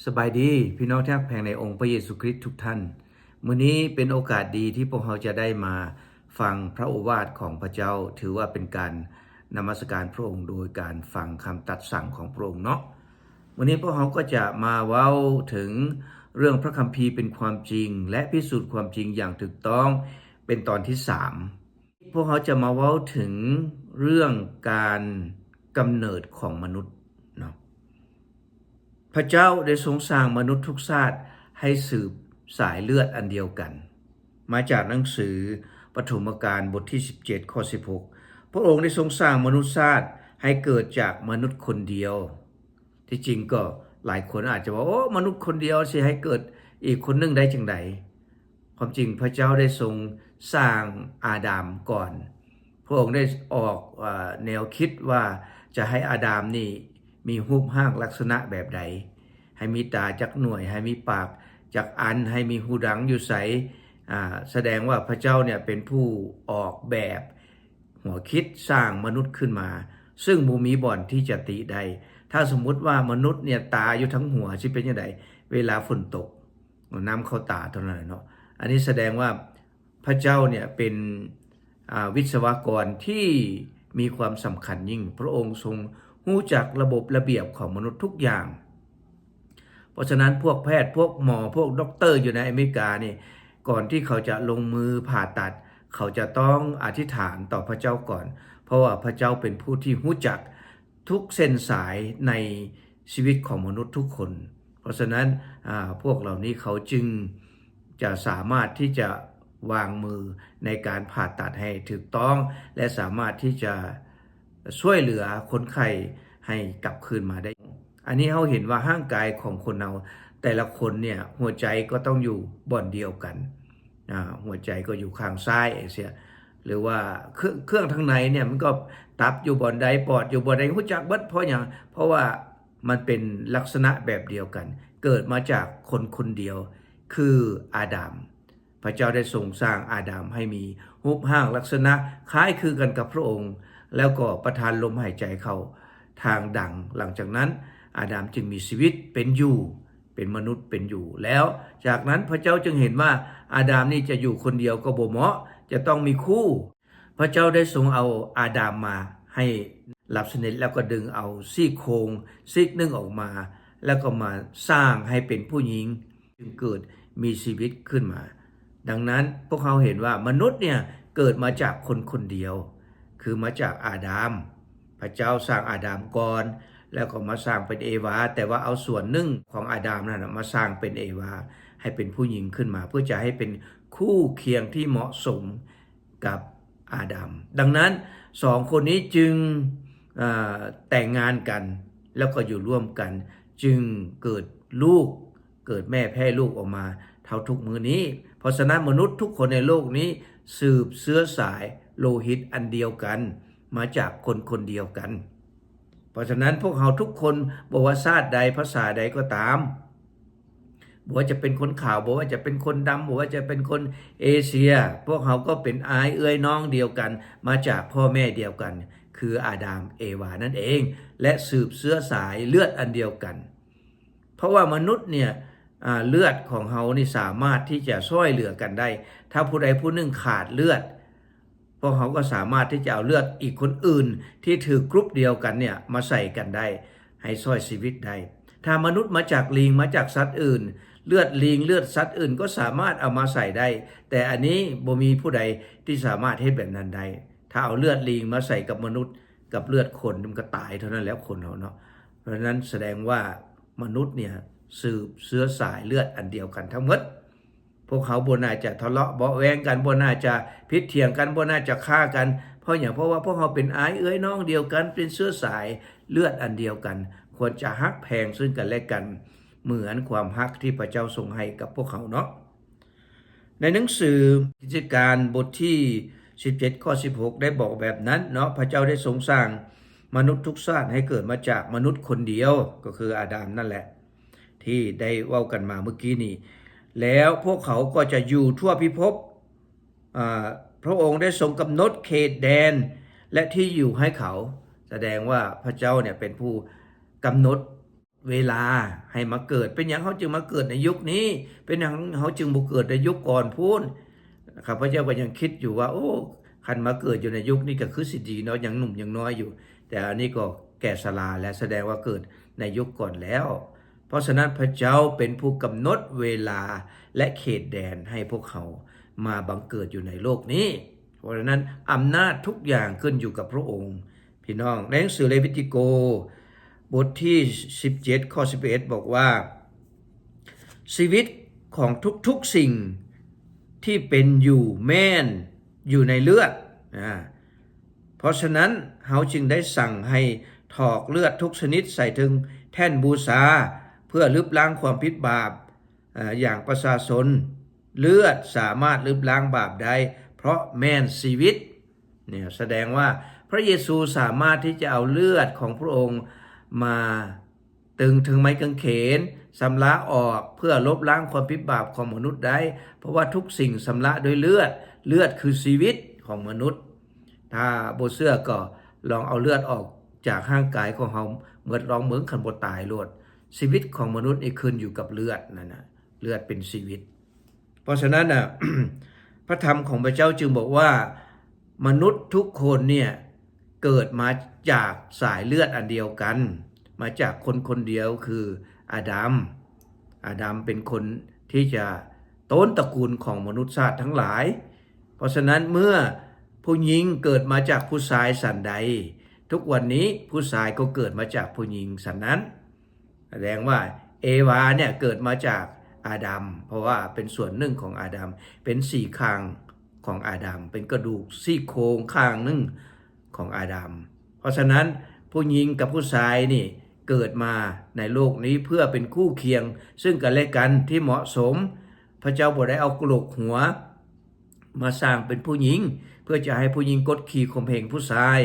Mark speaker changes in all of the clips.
Speaker 1: สบายดีพี่น้องที่รักแพงในองค์พระเยซูคริสต์ทุกท่านมื้อนี้เป็นโอกาสดีที่พวกเราจะได้มาฟังพระโอวาทของพระเจ้าถือว่าเป็นการนมัสการพระองค์โดยการฟังคำตรัสสั่งของพระองค์เนาะวันนี้พวกเราก็จะมาเว้าถึงเรื่องพระคัมภีร์เป็นความจริงและพิสูจน์ความจริงอย่างถูกต้องเป็นตอนที่3พวกเราจะมาเว้าถึงเรื่องการกำเนิดของมนุษย์เนาะพระเจ้าได้ทรงสร้างมนุษย์ทุกชาติให้สืบสายเลือดอันเดียวกันมาจากหนังสือปฐมกาลบทที่17ข้อ16พระองค์ได้ทรงสร้างมนุษยชาติให้เกิดจากมนุษย์คนเดียวที่จริงก็หลายคนอาจจะว่าโอ้มนุษย์คนเดียวสิให้เกิดอีกคนนึงได้จังไดความจริงพระเจ้าได้ทรงสร้างอาดัมก่อนพระองค์ได้ออกแนวคิดว่าจะให้อาดัมนี่มีรูปร่างลักษณะแบบใดให้มีตาจักหน่วยให้มีปากจักอันให้มีหูดังอยู่ใสแสดงว่าพระเจ้าเนี่ยเป็นผู้ออกแบบหัวคิดสร้างมนุษย์ขึ้นมาซึ่งบ่มีบ่อนที่จะติได้ถ้าสมมุติว่ามนุษย์เนี่ยตาอยู่ทั้งหัวสิเป็นจังไดเวลาฝนตกน้ำเข้าตาเท่านั้นเนาะอันนี้แสดงว่าพระเจ้าเนี่ยเป็นวิศวกรที่มีความสำคัญยิ่งพระองค์ทรงรู้จักระบบระเบียบของมนุษย์ทุกอย่างเพราะฉะนั้นพวกแพทย์พวกหมอพวกด็อกเตอร์อยู่ในอเมริกานี่ก่อนที่เขาจะลงมือผ่าตัดเขาจะต้องอธิษฐานต่อพระเจ้าก่อนเพราะว่าพระเจ้าเป็นผู้ที่รู้จักทุกเส้นสายในชีวิตของมนุษย์ทุกคนเพราะฉะนั้นพวกเหล่านี้เขาจึงจะสามารถที่จะวางมือในการผ่าตัดให้ถูกต้องและสามารถที่จะช่วยเหลือคนไข้ให้กลับคืนมาได้อันนี้เขาเห็นว่าร่างกายของคนเราแต่ละคนเนี่ยหัวใจก็ต้องอยู่บ่อนเดียวกันหัวใจก็อยู่ข้างซ้ายเสียหรือว่าเครื่องทางในเนี่ยมันก็ตับอยู่บ่อนใดปอดอยู่บ่อนใดรู้จักเบิดเพราะอย่างเพราะว่ามันเป็นลักษณะแบบเดียวกันเกิดมาจากคนคนเดียวคืออาดัมพระเจ้าได้ทรงสร้างอาดัมให้มีรูปร่างลักษณะคล้ายคือกันกับพระองค์แล้วก็ประทานลมหายใจเข้าทางดังหลังจากนั้นอาดัมจึงมีชีวิตเป็นอยู่เป็นมนุษย์เป็นอยู่แล้วจากนั้นพระเจ้าจึงเห็นว่าอาดัมนี่จะอยู่คนเดียวก็บ่เหมาะจะต้องมีคู่พระเจ้าได้ทรงเอาอาดัมมาให้หลับสนิทแล้วก็ดึงเอาซี่โครงซีกนึงออกมาแล้วก็มาสร้างให้เป็นผู้หญิงจึงเกิดมีชีวิตขึ้นมาดังนั้นพวกเขาเห็นว่ามนุษย์เนี่ยเกิดมาจากคนคนเดียวคือมาจากอาดัมพระเจ้าสร้างอาดัมก่อนแล้วก็มาสร้างเป็นเอวาแต่ว่าเอาส่วนหนึ่งของอาดัมนั่นมาสร้างเป็นเอวาให้เป็นผู้หญิงขึ้นมาเพื่อจะให้เป็นคู่เคียงที่เหมาะสมกับอาดัมดังนั้นสองคนนี้จึงแต่งงานกันแล้วก็อยู่ร่วมกันจึงเกิดลูกเกิดแม่แพร่ลูกออกมาเท่าทุกมือนี้เพราะฉะนั้นมนุษย์ทุกคนในโลกนี้สืบเชื้อสายโลหิตอันเดียวกันมาจากคนคนเดียวกันเพราะฉะนั้นพวกเราทุกคนบอกว่าชาติใดภาษาใดก็ตามบอกว่าจะเป็นคนขาวบอกว่าจะเป็นคนดำบอกว่าจะเป็นคนเอเชียพวกเราก็เป็นอายเอื้อยน้องเดียวกันมาจากพ่อแม่เดียวกันคืออาดัมเอวานั่นเองและสืบเชื้อสายเลือดอันเดียวกันเพราะว่ามนุษย์เนี่ยเลือดของเขานี่สามารถที่จะช่วยเหลือกันได้ถ้าผู้ใดผู้หนึ่งขาดเลือดพวกเขาก็สามารถที่จะเอาเลือดอีกคนอื่นที่ถือกรุ๊ปเดียวกันเนี่ยมาใส่กันได้ให้ช่วยชีวิตได้ถ้ามนุษย์มาจากลิงมาจากสัตว์อื่นเลือดลิงเลือดสัตว์อื่นก็สามารถเอามาใส่ได้แต่อันนี้บ่มีผู้ใดที่สามารถให้แบบนั้นได้ถ้าเอาเลือดลิงมาใส่กับมนุษย์กับเลือดคนมันก็ตายเท่านั้นแล้วคนเนาะเพราะฉะนั้นแสดงว่ามนุษย์เนี่ยสืบเชื้อสายเลือดอันเดียวกันทั้งหมดพวกเขาบ่น่าจะทะเลาะเบาะแว้งกันบ่น่าจะพิษเถียงกันบ่น่าจะฆ่ากันเพราะว่าพวกเขาเป็นอายเอื้อยน้องเดียวกันเป็นเชื้อสายเลือดอันเดียวกันควรจะฮักแพงซึ่งกันและกันเหมือนความฮักที่พระเจ้าทรงให้กับพวกเขาเนาะในหนังสือกิจการบทที่17ข้อ16ได้บอกแบบนั้นเนาะพระเจ้าได้ทรงสร้างมนุษย์ทุกชาติให้เกิดมาจากมนุษย์คนเดียวก็คืออาดัมนั่นแหละที่ได้เว้ากันมาเมื่อกี้นี้แล้วพวกเขาก็จะอยู่ทั่วพิภพพระองค์ได้ทรงกำหนดเขตแดนและที่อยู่ให้เขาแสดงว่าพระเจ้าเนี่ยเป็นผู้กำหนด เวลาให้มาเกิดเป็นอย่างเขาจึงมาเกิดในยุคนี้เป็นอย่างเขาจึงบ่เกิดในยุคก่อนพูนข้าพเจ้าก็ยังคิดอยู่ว่าโอ้คันมาเกิดอยู่ในยุคนี้ก็คือสิดีเนาะยังหนุ่มยังน้อยอยู่แต่อันนี้ก็แก่ชราและแสดงว่าเกิดในยุคก่อนแล้วเพราะฉะนั้นพระเจ้าเป็นผู้กำหนดเวลาและเขตแดนให้พวกเขามาบังเกิดอยู่ในโลกนี้เพราะฉะนั้นอำนาจทุกอย่างขึ้นอยู่กับพระองค์พี่น้องในหนังสือเลวิติโกบทที่17ข้อ11บอกว่าชีวิตของทุกๆสิ่งที่เป็นอยู่แม่นอยู่ในเลือดเพราะฉะนั้นเขาจึงได้สั่งให้ถอกเลือดทุกชนิดใส่ถึงแท่นบูชาเพื่อลบล้างความผิดบาปอย่างประชาชนเลือดสามารถลบล้างบาปได้เพราะแม่นชีวิตเนี่ยแสดงว่าพระเยซูสามารถที่จะเอาเลือดของพระองค์มาตึงถึงไม้กางเขนชำระออกเพื่อลบล้างความผิดบาปของมนุษย์ได้เพราะว่าทุกสิ่งชำระด้วยเลือดคือชีวิตของมนุษย์ถ้าบ่เชื่อก็ลองเอาเลือดออกจากร่างกายของเราเหมือนลองเหมือนคันบ่ตายโลดชีวิตของมนุษย์นี่ขึ้นอยู่กับเลือดนั่นน่ะเลือดเป็นชีวิตเพราะฉะนั้นน่ะ พระธรรมของพระเจ้าจึงบอกว่ามนุษย์ทุกคนเนี่ยเกิดมาจากสายเลือดอันเดียวกันมาจากคนเดียวคืออาดัมเป็นคนที่จะต้นตระกูลของมนุษยชาติทั้งหลายเพราะฉะนั้นเมื่อผู้หญิงเกิดมาจากผู้ชายสันใดทุกวันนี้ผู้ชายก็เกิดมาจากผู้หญิงสันนั้นแสดงว่าเอวาเนี่ยเกิดมาจากอาดัมเพราะว่าเป็นส่วนหนึ่งของอาดัมเป็นสี่ข้างของอาดัมเป็นกระดูกซี่โครงข้างหนึ่งของอาดัมเพราะฉะนั้นผู้หญิงกับผู้ชายนี่เกิดมาในโลกนี้เพื่อเป็นคู่เคียงซึ่งกันและกันที่เหมาะสมพระเจ้าบ่ได้เอากระโหลกหัวมาสร้างเป็นผู้หญิงเพื่อจะให้ผู้หญิงกดขี่ข่มเหงผู้ชาย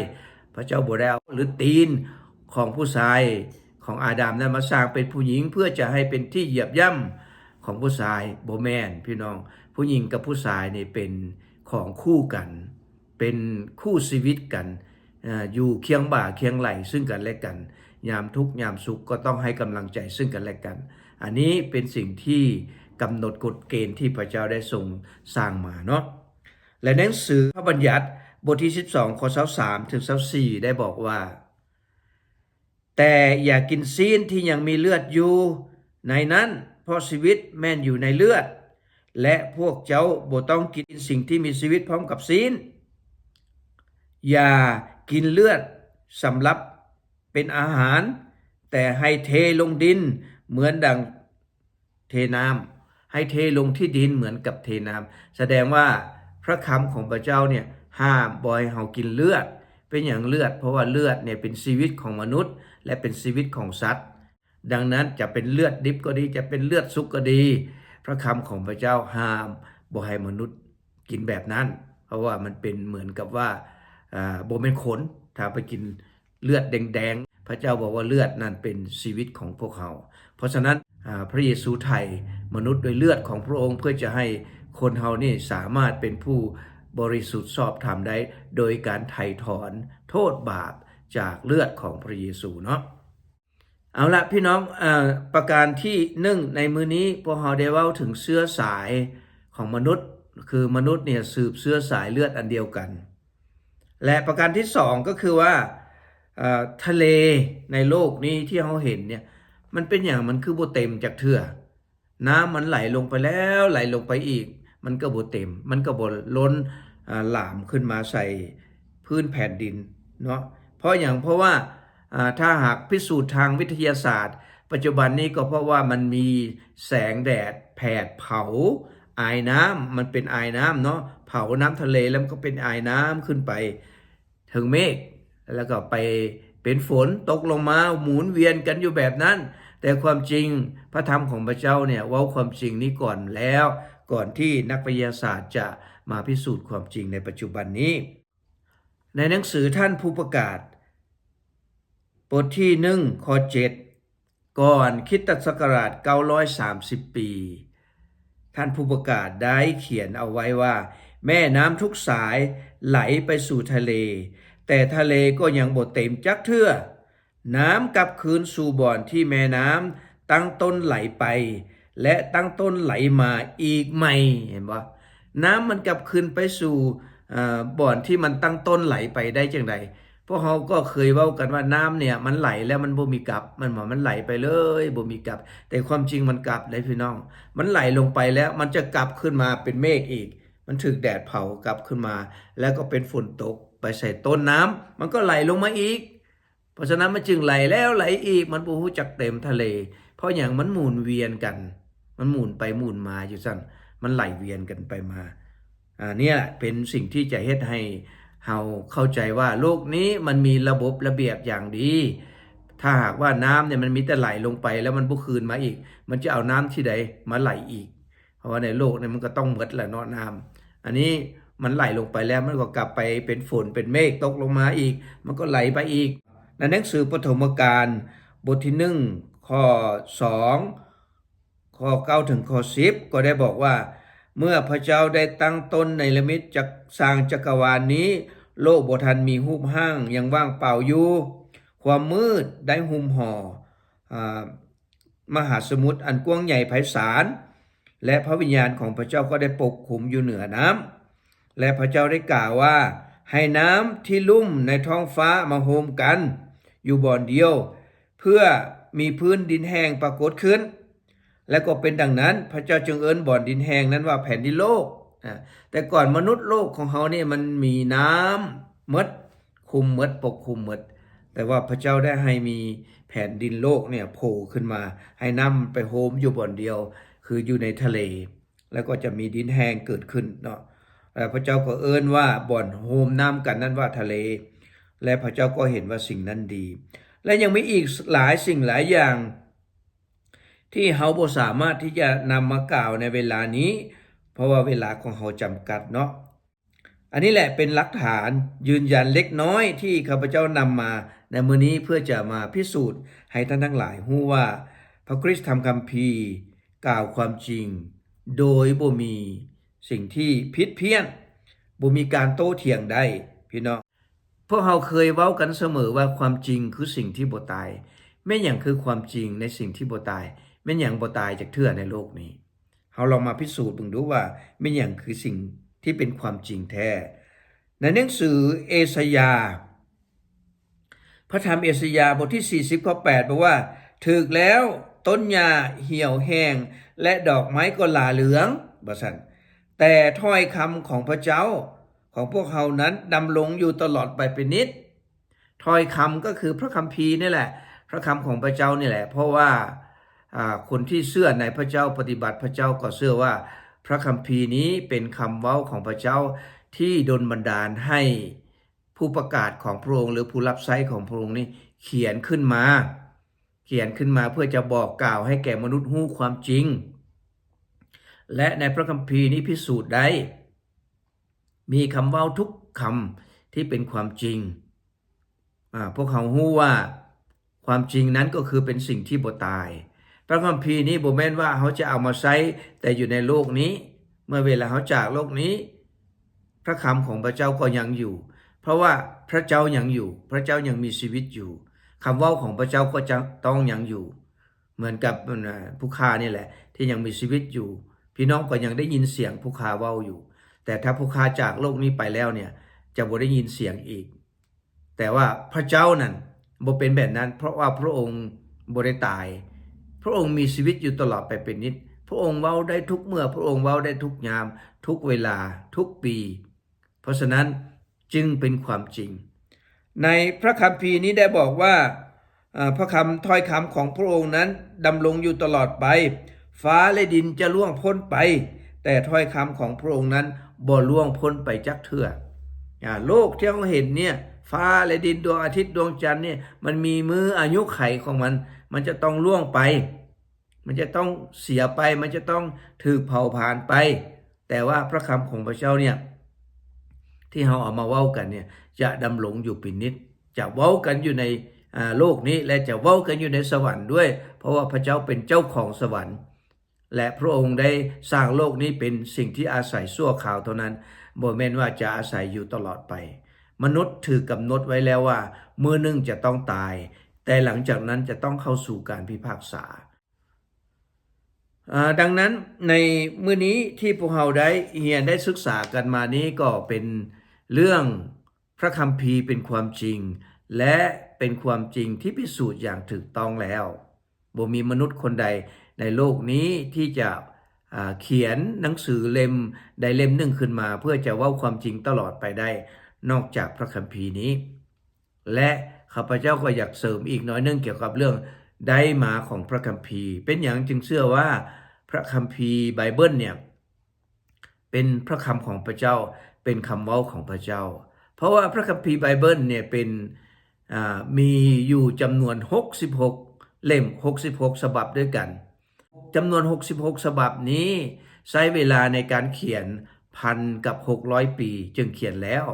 Speaker 1: พระเจ้าบ่ได้เอาหรือตีนของผู้ชายของอาดัมนั้นมาสร้างเป็นผู้หญิงเพื่อจะให้เป็นที่เหยียบย่ำของผู้ชายบ่แม่นพี่น้องผู้หญิงกับผู้ชายนี่เป็นของคู่กันเป็นคู่ชีวิตกันอยู่เคียงบ่าเคียงไหล่ซึ่งกันและกันยามทุกข์ยามสุขก็ต้องให้กำลังใจซึ่งกันและกันอันนี้เป็นสิ่งที่กำหนดกฎเกณฑ์ที่พระเจ้าได้ทรงสร้างมาเนาะและหนังสือพระบัญญัติบทที่12ข้อ23ถึง24ได้บอกว่าแต่อย่ากินซีนที่ยังมีเลือดอยู่ในนั้นเพราะชีวิตแม่นอยู่ในเลือดและพวกเจ้าบ่ต้องกินสิ่งที่มีชีวิตพร้อมกับซีนอย่ากินเลือดสำหรับเป็นอาหารแต่ให้เทลงดินเหมือนดังเทน้ำให้เทลงที่ดินเหมือนกับเทน้ำแสดงว่าพระคำของพระเจ้าเนี่ยห้ามบ่ให้เฮากินเลือดเป็นอย่างเลือดเพราะว่าเลือดเนี่ยเป็นชีวิตของมนุษย์และเป็นชีวิตของสัตว์ดังนั้นจะเป็นเลือดดิบก็ดีจะเป็นเลือดสุกก็ดีพระคำของพระเจ้าห้ามบ่ให้มนุษย์กินแบบนั้นเพราะว่ามันเป็นเหมือนกับว่าบ่เป็นขนถ้าไปกินเลือดแดงๆพระเจ้าบอกว่าเลือดนั่นเป็นชีวิตของพวกเขาเพราะฉะนั้นพระเยซูไถ่มนุษย์โดยเลือดของพระองค์เพื่อจะให้คนเฮานี่สามารถเป็นผู้บริสุทธิ์ชอบธรรมได้โดยการไถ่ถอนโทษบาปจากเลือดของพระเยซูเนาะเอาละพี่น้องประการที่1ในมื้อนี้พวกเราได้เว้าถึงเชื้อสายของมนุษย์คือมนุษย์เนี่ยสืบเชื้อสายเลือดอันเดียวกันและประการที่2ก็คือว่าทะเลในโลกนี้ที่เราเห็นเนี่ยมันเป็นอย่างมันคือบ่เต็มจากเทื่อน้ำมันไหลลงไปแล้วไหลลงไปอีกมันก็บ่เต็มมันก็บ่ล้นหลามขึ้นมาใส่พื้นแผ่นดินเนาะเพราะว่าถ้าหากพิสูจน์ทางวิทยาศาสตร์ปัจจุบันนี้ก็เพราะว่ามันมีแสงแดดแผดเผาไอน้ำมันเป็นไอน้ำเนาะเผาน้ำทะเลแล้วมันก็เป็นไอน้ำขึ้นไปถึงเมฆแล้วก็ไปเป็นฝนตกลงมาหมุนเวียนกันอยู่แบบนั้นแต่ความจริงพระธรรมของพระเจ้าเนี่ยเว้าความจริงนี้ก่อนแล้วก่อนที่นักวิทยาศาสตร์จะมาพิสูจน์ความจริงในปัจจุบันนี้ในหนังสือท่านผู้ประกาศบทที่1ข้อ7ก่อนคริสตศักราช930ปีท่านผู้ประกาศได้เขียนเอาไว้ว่าแม่น้ำทุกสายไหลไปสู่ทะเลแต่ทะเลก็ยังบ่เต็มจักเทื่อ น้ำกลับคืนสู่บ่อนที่แม่น้ำตั้งต้นไหลไปและตั้งต้นไหลมาอีกใหม่เห็นบ่น้ำมันกลับคืนไปสู่บ่อนที่มันตั้งต้นไหลไปได้จังไดพวกเราก็เคยเว้ากันว่าน้ำเนี่ยมันไหลแล้วมันบ่มีกลับมันไหลไปเลยบ่มีกลับแต่ความจริงมันกลับได้พี่น้องมันไหลลงไปแล้วมันจะกลับขึ้นมาเป็นเมฆอีกมันถูกแดดเผากลับขึ้นมาแล้วก็เป็นฝนตกไปใส่ต้นน้ำมันก็ไหลลงมาอีกเพราะฉะนั้นมันจึงไหลแล้วไหลอีกมันบ่ฮู้จักเต็มทะเลเพราะหยังมันหมุนเวียนกันมันหมุนไปหมุนมาอยู่ซั่นมันไหลเวียนกันไปมาเนี่ยเป็นสิ่งที่จะเฮ็ดให้เฮาเข้าใจว่าโลกนี้มันมีระบบระเบียบอย่างดีถ้าหากว่าน้ำเนี่ยมันมีแต่ไหลลงไปแล้วมันบ่คืนมาอีกมันจะเอาน้ำที่ใดมาไหลอีกเพราะว่าในโลกเนี่ยมันก็ต้องหมดแหละเนาะน้ำอันนี้มันไหลลงไปแล้วมันก็กลับไปเป็นฝนเป็นเมฆตกลงมาอีกมันก็ไหลไปอีกในหนังสือปฐมกาลบทที่1ข้อ2ข้อ9ถึงข้อ10ก็ได้บอกว่าเมื่อพระเจ้าได้ตั้งต้นในละมิตจักสร้างจักรวาลนี้โลกบ่ทันมีรูปร่างยังว่างเปล่าอยู่ความมืดได้หุ้มห่อมหาสมุทรอันกว้างใหญ่ไพศาลและพระวิญญาณของพระเจ้าก็ได้ปกคลุมอยู่เหนือน้ำและพระเจ้าได้กล่าวว่าให้น้ำที่ลุ่มในท้องฟ้ามาโฮมกันอยู่บ่อนเดียวเพื่อมีพื้นดินแห้งปรากฏขึ้นและก็เป็นดังนั้นพระเจ้าจึงเอิ้นบ่อนดินแห้งนั้นว่าแผ่นดินโลกแต่ก่อนมนุษย์โลกของเฮานี่มันมีน้ำหมดคุมหมดปกคุมหมดแต่ว่าพระเจ้าได้ให้มีแผ่นดินโลกเนี่ยโผล่ขึ้นมาให้น้ำไปโฮมอยู่บ่อนเดียวคืออยู่ในทะเลแล้วก็จะมีดินแห้งเกิดขึ้นเนาะพระเจ้าก็เอิ้นว่าบ่อนโฮมน้ำกันนั้นว่าทะเลและพระเจ้าก็เห็นว่าสิ่งนั้นดีและยังมีอีกหลายสิ่งหลายอย่างที่เฮาบ่สามารถที่จะนำมากล่าวในเวลานี้เพราะว่าเวลาของเฮาจำกัดเนาะอันนี้แหละเป็นหลักฐานยืนยันเล็กน้อยที่ข้าพเจ้านำมาในมื้อนี้เพื่อจะมาพิสูจน์ให้ท่านทั้งหลายรู้ว่าพระคริสต์ธรรมคัมภีร์กล่าวความจริงโดยบ่มีสิ่งที่ผิดเพี้ยนบ่มีการโต้เถียงได้พี่น้องพวกเฮาเคยเว้ากันเสมอว่าความจริงคือสิ่งที่บ่ตายแม่นหยังคือความจริงในสิ่งที่บ่ตายแม่นหยังบ่ตายจากเทื่อในโลกนี้เฮาลองมาพิสูจน์เบิ่งดูว่าแม่นหยังคือสิ่งที่เป็นความจริงแท้ในหนังสือเอสยาห์พระธรรมเอสยาห์บทที่40ข้อ8บอกว่าถึกแล้วต้นหญ้าเหี่ยวแห้งและดอกไม้ก็หล่าเหลืองว่าซั่นแต่ถ้อยคำของพระเจ้าของพวกเฮานั้นดำรงอยู่ตลอดไปเป็นนิจถ้อยคำก็คือพระคัมภีร์นี่แหละพระคำของพระเจ้านี่แหละเพราะว่าคนที่เชื่อในพระเจ้าปฏิบัติพระเจ้าก็เชื่อว่าพระคัมภีร์นี้เป็นคำเว้าของพระเจ้าที่ดลบันดาลให้ผู้ประกาศของพระองค์หรือผู้รับใช้ของพระองค์นี้เขียนขึ้นมาเพื่อจะบอกกล่าวให้แก่มนุษย์รู้ความจริงและในพระคัมภีร์นี้พิสูจน์ได้มีคำเว้าทุกคำที่เป็นความจริงพวกเขารู้ว่าความจริงนั้นก็คือเป็นสิ่งที่บ่ตายพระคัมภีร์นี้บ่แม่นว่าเขาจะเอามาใช้แต่อยู่ในโลกนี้เมื่อเวลาเขาจากโลกนี้พระคำของพระเจ้าก็ยังอยู่เพราะว่าพระเจ้ายังอยู่พระเจ้ายังมีชีวิตอยู่คำเว้าของพระเจ้าก็จะต้องยังอยู่เหมือนกับผู้ค้านี่แหละที่ยังมีชีวิตอยู่พี่น้องก็ยังได้ยินเสียงผู้ค้าเว้าอยู่แต่ถ้าผู้ค้าจากโลกนี้ไปแล้วเนี่ยจะบ่ได้ยินเสียงอีกแต่ว่าพระเจ้านั้นบ่เป็นแบบนั้นเพราะว่าพระองค์บ่ได้ตายพระองค์มีชีวิตอยู่ตลอดไปเป็นนิจพระองค์เว้าได้ทุกเมื่อพระองค์เว้าได้ทุกยามทุกเวลาทุกปีเพราะฉะนั้นจึงเป็นความจริงในพระคัมภีร์นี้ได้บอกว่าพระคำถ้อยคำของพระองค์นั้นดำรงอยู่ตลอดไปฟ้าและดินจะล่วงพ้นไปแต่ถ้อยคำของพระองค์นั้นบ่ล่วงพ้นไปจักเทื่อโลกที่เราเห็นเนี่ยฟ้าและดินดวงอาทิตย์ดวงจันทร์เนี่ยมันมีมืออายุไขของมันจะต้องล่วงไปมันจะต้องเสียไปมันจะต้องถูกเผาผลาญไปแต่ว่าพระคำของพระเจ้าเนี่ยที่เราเอามาเว้ากันเนี่ยจะดำรงอยู่เป็นนิจจะเว้ากันอยู่ในโลกนี้และจะเว้ากันอยู่ในสวรรค์ด้วยเพราะว่าพระเจ้าเป็นเจ้าของสวรรค์และพระองค์ได้สร้างโลกนี้เป็นสิ่งที่อาศัยชั่วคราวเท่านั้นบ่แม่นว่าจะอาศัยอยู่ตลอดไปมนุษย์ถือกำหนดไว้แล้วว่ามื้อนึงจะต้องตาย แต่หลังจากนั้นจะต้องเข้าสู่การพิพากษาดังนั้นในมื้อนี้ที่พวกเราได้เรียนได้ศึกษากันมานี้ก็เป็นเรื่องพระคัมภีร์เป็นความจริงและเป็นความจริงที่พิสูจน์อย่างถูกต้องแล้วบ่มีมนุษย์คนใดในโลกนี้ที่จะเขียนหนังสือเล่มใดเล่มหนึ่งขึ้นมาเพื่อจะเว้าความจริงตลอดไปได้นอกจากพระคัมภีร์นี้และข้าพเจ้าก็อยากเสริมอีกน้อยนึงเกี่ยวกับเรื่องได้มาของพระคัมภีร์เป็นอย่างจึงเชื่อว่าพระคัมภีร์ไบเบิลเนี่ยเป็นพระคำของพระเจ้าเป็นคำเว้าของพระเจ้าเพราะว่าพระคัมภีร์ไบเบิลเนี่ยเป็นมีอยู่จำนวน66เล่ม66ฉบับด้วยกันจำนวน66ฉบับนี้ใช้เวลาในการเขียน1,600 ปีจึงเขียนแล้ว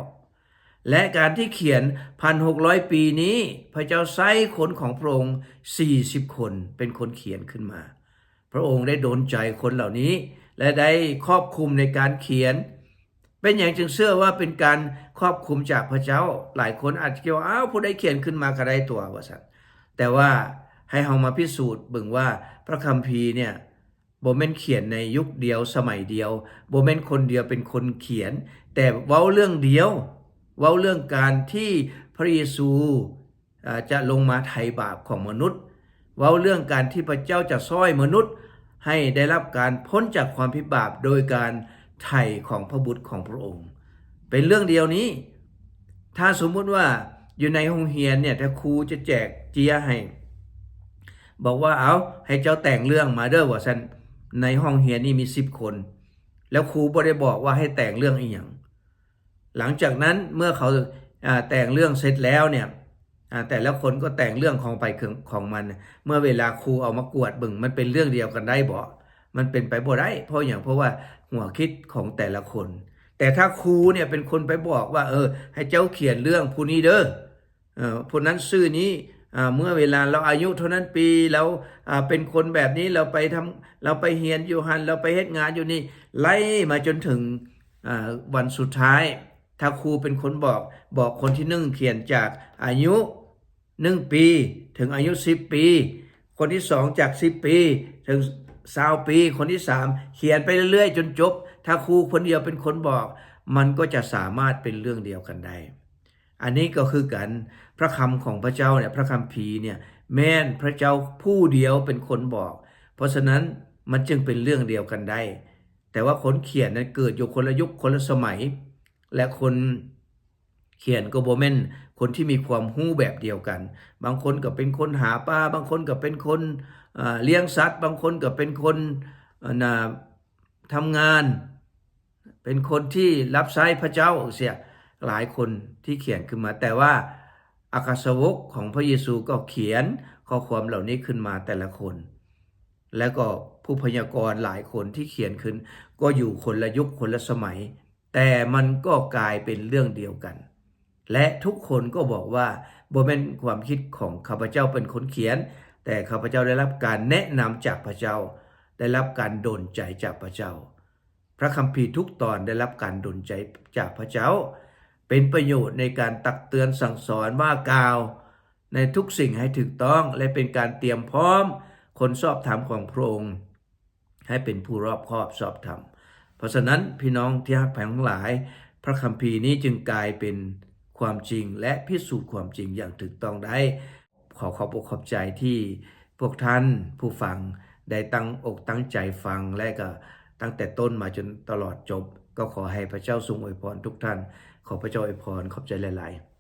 Speaker 1: และการที่เขียน 1,600 ปีนี้พระเจ้าใช้คนของพระองค์40คนเป็นคนเขียนขึ้นมาพระองค์ได้โดนใจคนเหล่านี้และได้ครอบคลุมในการเขียนเป็นอย่างจึงเชื่อว่าเป็นการครอบคลุมจากพระเจ้าหลายคนอาจจะคิดว่าอ้าวผู้ใดเขียนขึ้นมาก็ได้ตัวว่าซั่นแต่ว่าให้เฮามาพิสูจน์เบิ่งว่าพระคัมภีร์เนี่ยบ่แม่นเขียนในยุคเดียวสมัยเดียวบ่แม่นคนเดียวเป็นคนเขียนแต่เว้าเรื่องเดียวเว้าเรื่องการที่พระเยซูจะลงมาไถ่บาปของมนุษย์เว้าเรื่องการที่พระเจ้าจะช่วยมนุษย์ให้ได้รับการพ้นจากความผิดบาปโดยการไถ่ของพระบุตรของพระองค์เป็นเรื่องเดียวนี้ถ้าสมมุติว่าอยู่ในโรงเรียนเนี่ยถ้าครูจะแจกเจียให้บอกว่าเอาให้เจ้าแต่งเรื่องมาเด้อว่าซั่นในห้องเรียนนี่มี10คนแล้วครูบ่ได้บอกว่าให้แต่งเรื่องอีหยังหลังจากนั้นเมื่อเขาแต่งเรื่องเสร็จแล้วเนี่ยแต่ละคนก็แต่งเรื่องของไปของมันเมื่อเวลาครูเอามากวดเบิ่งมันเป็นเรื่องเดียวกันได้บ่มันเป็นไปบ่ได้เพราะว่าหัวคิดของแต่ละคนแต่ถ้าครูเนี่ยเป็นคนไปบอกว่าให้เจ้าเขียนเรื่องผู้นี้เด้อผู้นั้นชื่อนี้เมื่อเวลาเราอายุเท่านั้นปีแล้วเป็นคนแบบนี้เราไปเรียนอยู่หั่นเราไปเฮ็ดงานอยู่นี่ไล่มาจนถึงวันสุดท้ายถ้าครูเป็นคนบอกคนที่1เขียนจากอายุ1ปีถึงอายุ10ปีคนที่2จาก10ปีถึง20ปีคนที่3เขียนไปเรื่อยๆจนจบถ้าครูคนเดียวเป็นคนบอกมันก็จะสามารถเป็นเรื่องเดียวกันได้อันนี้ก็คือกันพระคำของพระเจ้าเนี่ยพระคัมภีร์เนี่ยแม่นพระเจ้าผู้เดียวเป็นคนบอกเพราะฉะนั้นมันจึงเป็นเรื่องเดียวกันได้แต่ว่าคนเขียนนั้นเกิดอยู่คนละยุคคนละสมัยและคนเขียนก็บ่แม่นคนที่มีความรู้แบบเดียวกันบางคนก็เป็นคนหาปลาบางคนก็เป็นคนเลี้ยงสัตว์บางคนก็เป็นคนทำงานเป็นคนที่รับใช้พระเจ้าเสียหลายคนที่เขียนขึ้นมาแต่ว่าอาคาสาวกของพระเยซูก็เขียนข้อความเหล่านี้ขึ้นมาแต่ละคนแล้วก็ผู้พยากรณ์หลายคนที่เขียนขึ้นก็อยู่คนละยุคคนละสมัยแต่มันก็กลายเป็นเรื่องเดียวกันและทุกคนก็บอกว่าบ่แม่นความคิดของข้าพเจ้าเป็นคนเขียนแต่ข้าพเจ้าได้รับการแนะนำจากพระเจ้าได้รับการดลใจจากพระเจ้าพระคัมภีร์ทุกตอนได้รับการดลใจจากพระเจ้าเป็นประโยชน์ในการตักเตือนสั่งสอนว่ากล่าวในทุกสิ่งให้ถูกต้องและเป็นการเตรียมพร้อมคนชอบธรรมของพระองค์ให้เป็นผู้รอบคอบชอบธรรมเพราะฉะนั้นพี่น้องที่รักแผ่ทั้งหลายพระคัมภีร์นี้จึงกลายเป็นความจริงและพิสูจน์ความจริงอย่างถูกต้องได้ขอขอบอกขอบใจที่พวกท่านผู้ฟังได้ตั้งอกตั้งใจฟังและก็ตั้งแต่ต้นมาจนตลอดจบก็ขอให้พระเจ้าทรงอวยพรทุกท่านขอพระเจ้าอวยพรขอบใจหลายๆ